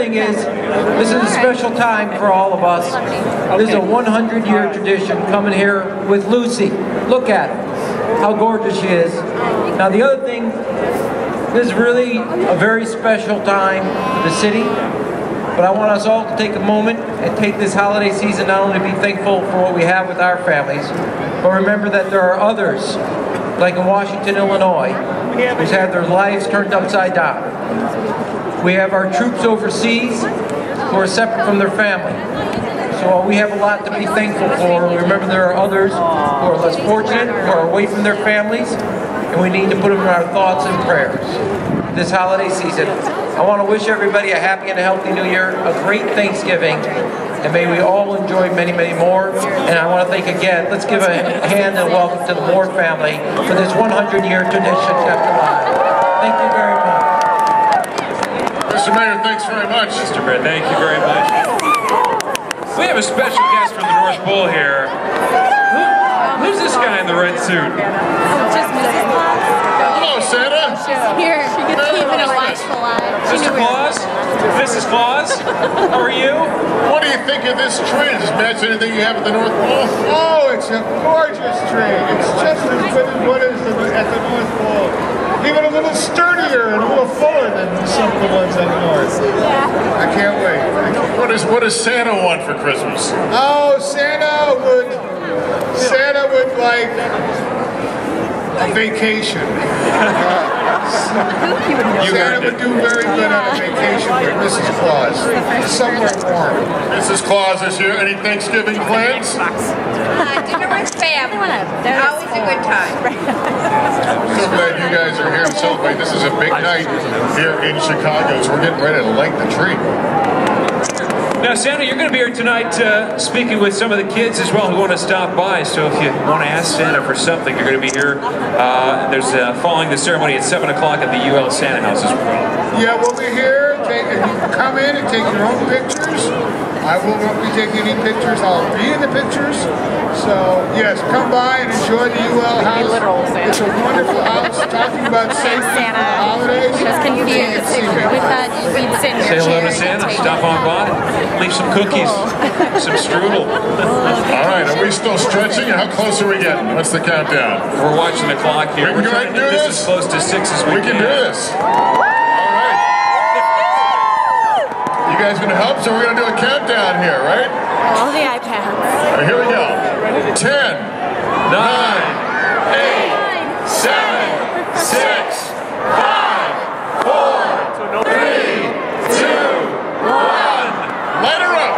thing is, this is a special time for all of us. This is a 100-year tradition coming here with Lucy. Look at her, how gorgeous she is. Now the other thing, this is really a very special time for the city, but I want us all to take a moment and take this holiday season not only to be thankful for what we have with our families, but remember that there are others, like in Washington, Illinois, who's had their lives turned upside down. We have our troops overseas who are separate from their family. So we have a lot to be thankful for. Remember, there are others who are less fortunate, who are away from their families, and we need to put them in our thoughts and prayers this holiday season. I want to wish everybody a happy and a healthy New Year, a great Thanksgiving, and may we all enjoy many, many more. And I want to thank again, let's give a hand and a welcome to the Moore family for this 100-year tradition kept alive. Thank you very much. Mr. Mayor, thanks very much. Mr. Mayor, thank you very much. We have a special guest from the North Pole here. Who's this guy in the red suit? Just Mrs. Claus. Hello, Santa. Here, she came in a watch the live. Mr. Claus? Mrs. Claus? How are you? What do you think of this tree? Does it match anything you have at the North Pole? Oh, it's a gorgeous tree. It's just as good as what is at the North Pole. Even a little sturdier and a little fuller than some of the ones up north. I can't wait. What does Santa want for Christmas? Oh, Santa would like a vacation. Santa would do very good on a vacation with Mrs. Claus. Somewhere warm. Mrs. Claus is here. Any Thanksgiving plans? Dinner with family. Always a good time. So glad you guys are here to celebrate. This is a big night here in Chicago, so we're getting ready to light the tree. Now, Santa, you're going to be here tonight speaking with some of the kids as well who want to stop by. So if you want to ask Santa for something, you're going to be here. There's following the ceremony at 7 o'clock at the UL Santa House as well. Yeah, we'll be here. You can come in and take your own pictures. I will not be taking any pictures. I'll be in the pictures. So, yes, come by and enjoy the UL house. It's a wonderful house. Talking about safety for the holidays. Just confused. We thought we'd sit in Say your hello chair to Santa. and take Stop on by. Leave some cookies. Some strudel. All right, are we still stretching? How close are we getting? What's the countdown? We're watching the clock here. We can go ahead and do this this? as close to 6 as we can. We can do this. You guys gonna help? So we're gonna do a countdown here, right? all the iPads. All right, here we go. 10, 9, 8, 7, 6, 5, 4, 3, 2, 1. Light her up.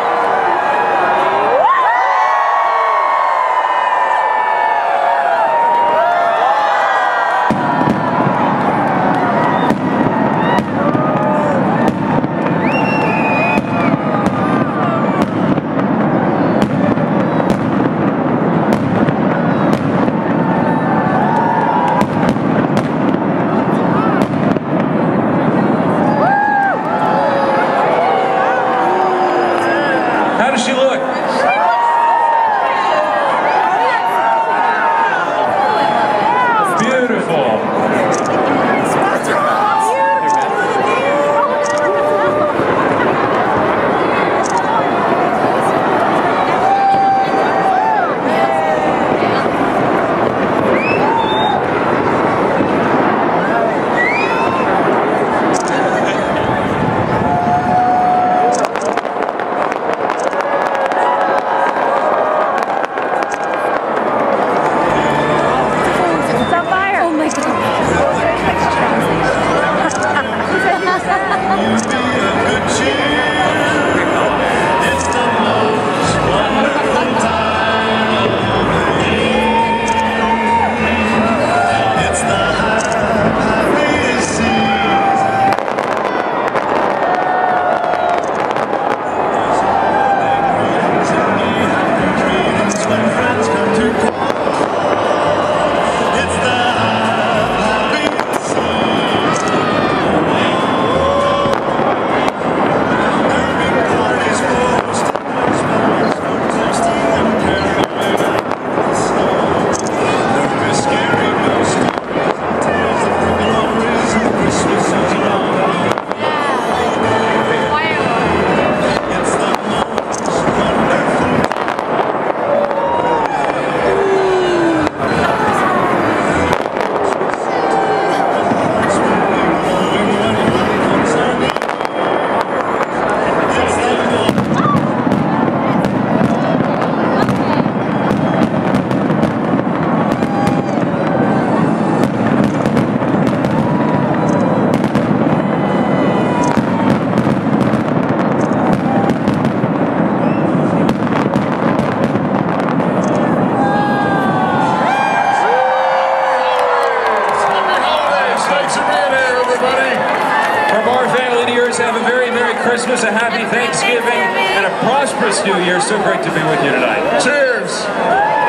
Christmas, a happy Thanksgiving, and a prosperous New Year. So great to be with you tonight. Cheers.